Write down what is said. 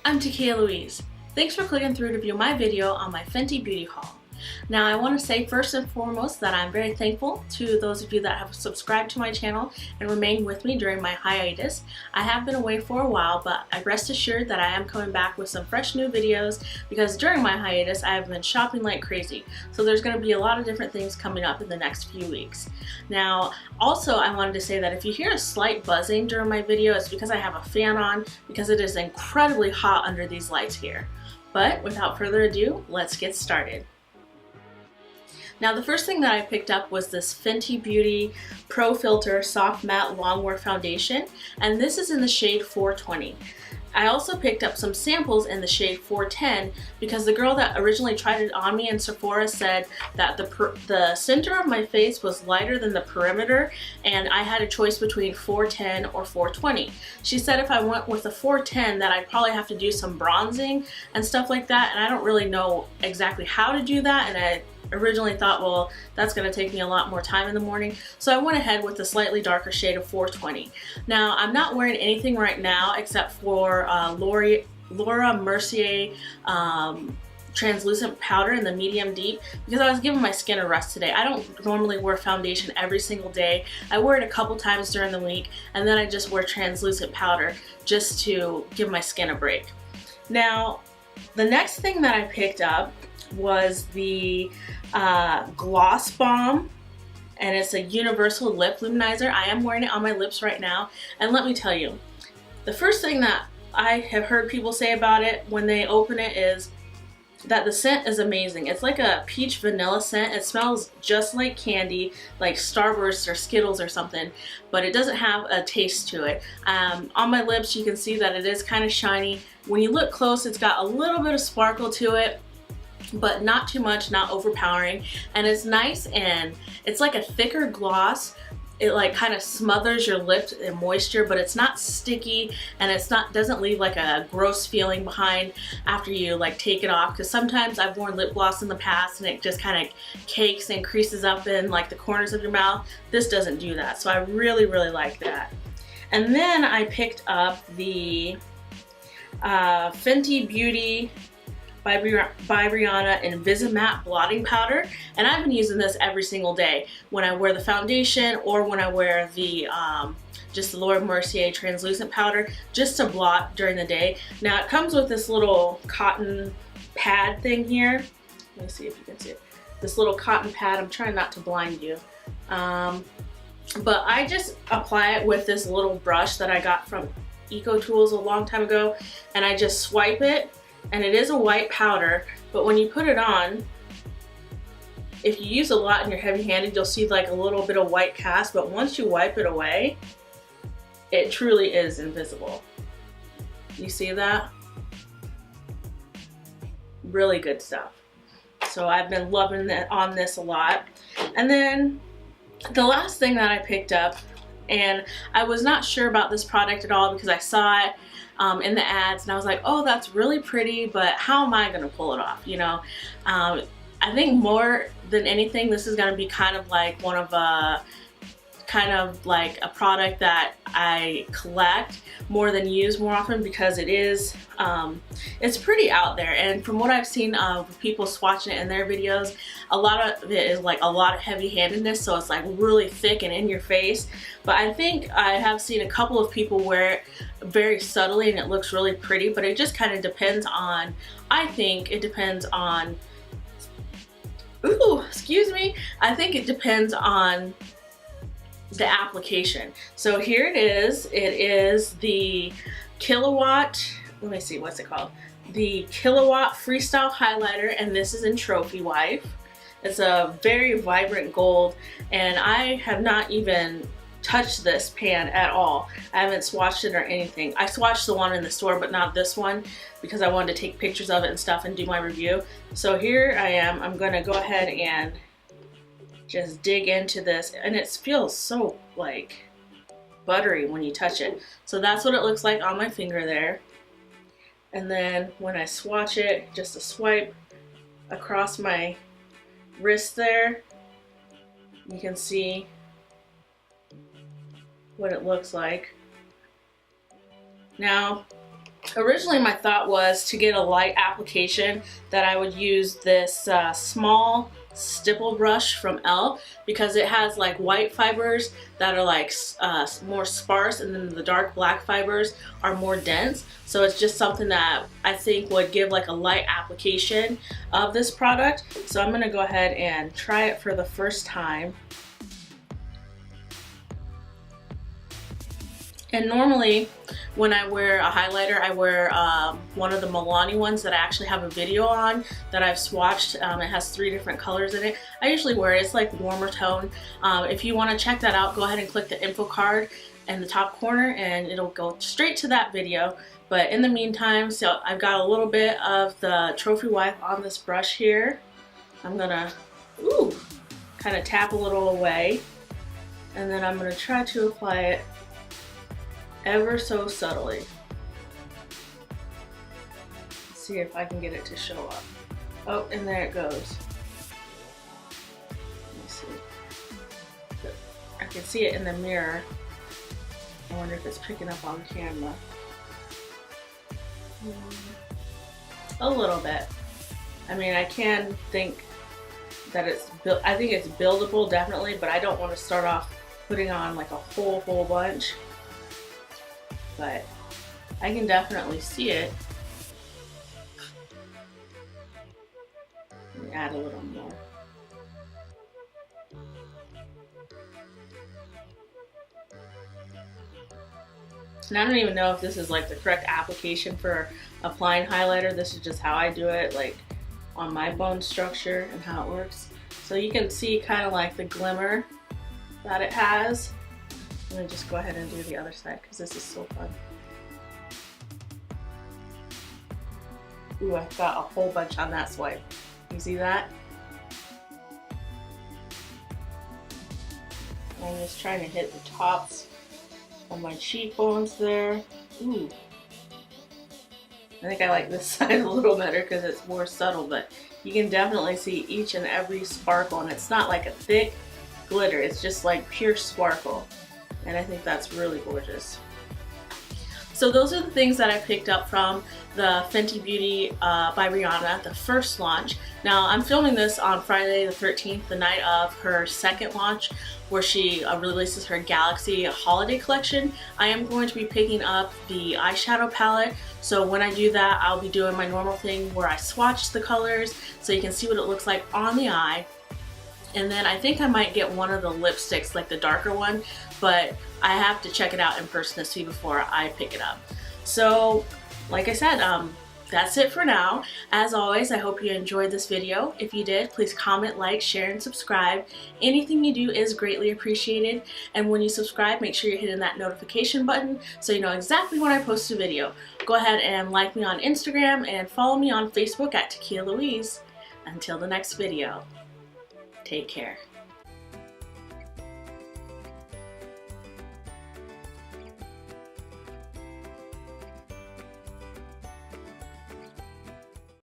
I'm Takiyah Louise. Thanks for clicking through to view my video on my Fenty beauty haul. Now I want to say first and foremost that I'm very thankful to those of you that have subscribed to my channel and remained with me during my hiatus. I have been away for a while, but I rest assured that I am coming back with some fresh new videos because during my hiatus I have been shopping like crazy. So there's going to be a lot of different things coming up in the next few weeks. Now also I wanted to say that if you hear a slight buzzing during my video, it's because I have a fan on because it is incredibly hot under these lights here. But without further ado, let's get started. Now the first thing that I picked up was this Fenty Beauty Pro Filt'r Soft Matte Longwear Foundation, and this is in the shade 420. I also picked up some samples in the shade 410 because the girl that originally tried it on me in Sephora said that the center of my face was lighter than the perimeter and I had a choice between 410 or 420. She said if I went with the 410 that I'd probably have to do some bronzing and stuff like that, and I don't really know exactly how to do that, and I originally thought, well, that's going to take me a lot more time in the morning, so I went ahead with the slightly darker shade of 420. Now I'm not wearing anything right now except for Laura Mercier translucent powder in the medium deep because I was giving my skin a rest today. I don't normally wear foundation every single day. I wear it a couple times during the week and then I just wear translucent powder just to give my skin a break. Now the next thing that I picked up was the Gloss Bomb, and it's a universal lip luminizer. I am wearing it on my lips right now, and let me tell you, the first thing that I have heard people say about it when they open it is that the scent is amazing. It's like a peach vanilla scent. It smells just like candy, like Starburst or Skittles or something, but it doesn't have a taste to it. On my lips you can see that it is kind of shiny. When you look close, it's got a little bit of sparkle to it, but not too much, not overpowering, and it's nice, and it's like a thicker gloss. It like kind of smothers your lips in moisture, but it's not sticky, and it's not, doesn't leave like a gross feeling behind after you like take it off, because sometimes I've worn lip gloss in the past and it just kind of cakes and creases up in like the corners of your mouth. This doesn't do that, so I really like that. And then I picked up the Fenty Beauty by Rihanna Invisimatte Blotting Powder, and I've been using this every single day when I wear the foundation or when I wear the just the Laura Mercier translucent powder just to blot during the day. Now it comes with this little cotton pad thing here. Let me see if you can see it. This little cotton pad. I'm trying not to blind you. But I just apply it with this little brush that I got from Eco Tools a long time ago, and I just swipe it. And it is a white powder, but when you put it on, if you use a lot and you're heavy-handed, you'll see like a little bit of white cast, but once you wipe it away, it truly is invisible. You see that? Really good stuff. So I've been loving that on this a lot. And then the last thing that I picked up, and I was not sure about this product at all because I saw it in the ads and I was like, oh, that's really pretty, but how am I gonna pull it off, you know? I think more than anything this is gonna be kind of like one of a a product that I collect more than use more often because it is it's pretty out there, and from what I've seen of people swatching it in their videos, a lot of it is like a lot of heavy-handedness, so it's like really thick and in your face. But I think I have seen a couple of people wear it very subtly and it looks really pretty, but it just kind of depends on, I think it depends on, ooh, excuse me, I think it depends on the application. So here it is the Killawatt, let me see, what's it called? The Killawatt Freestyle Highlighter, and this is in Trophy Wife. It's a very vibrant gold, and I have not even touched this pan at all. I haven't swatched it or anything. I swatched the one in the store, but not this one because I wanted to take pictures of it and stuff and do my review. So here I am. I'm gonna go ahead and just dig into this, and it feels so like buttery when you touch it. So that's what it looks like on my finger there. And then when I swatch it, just a swipe across my wrist there, you can see what it looks like. Now, Originally my thought was to get a light application that I would use this small stipple brush from Elle, because it has like white fibers that are like more sparse, and then the dark black fibers are more dense. So it's just something that I think would give like a light application of this product. So I'm gonna go ahead and try it for the first time. And normally when I wear a highlighter, I wear one of the Milani ones that I actually have a video on that I've swatched. It has 3 different colors in it. I usually wear it. It's like warmer tone. If you want to check that out, go ahead and click the info card in the top corner and it'll go straight to that video. But in the meantime, so I've got a little bit of the trophy wipe on this brush here. I'm gonna kind of tap a little away, and then I'm gonna try to apply it ever so subtly. Let's see if I can get it to show up. Oh, and there it goes. Let me see. I can see it in the mirror. I wonder if it's picking up on camera. A little bit. I mean, I can think that I think it's buildable, definitely, but I don't want to start off putting on like a whole bunch. But I can definitely see it. Let me add a little more. And I don't even know if this is like the correct application for applying highlighter. This is just how I do it, like on my bone structure and how it works. So you can see kind of like the glimmer that it has. Let me just go ahead and do the other side because this is so fun. Ooh, I've got a whole bunch on that swipe. You see that? I'm just trying to hit the tops of my cheekbones there. Ooh. I think I like this side a little better because it's more subtle, but you can definitely see each and every sparkle, and it's not like a thick glitter, it's just like pure sparkle. And I think that's really gorgeous. So those are the things that I picked up from the Fenty Beauty by Rihanna, the first launch. Now I'm filming this on Friday the 13th, the night of her second launch, where she releases her Galaxy holiday collection. I am going to be picking up the eyeshadow palette. So when I do that, I'll be doing my normal thing where I swatch the colors so you can see what it looks like on the eye. And then I think I might get one of the lipsticks, like the darker one, but I have to check it out in person to see before I pick it up. So, like I said, that's it for now. As always, I hope you enjoyed this video. If you did, please comment, like, share, and subscribe. Anything you do is greatly appreciated. And when you subscribe, make sure you're hitting that notification button so you know exactly when I post a video. Go ahead and like me on Instagram and follow me on Facebook at TakiyahLouise. Until the next video. Take care.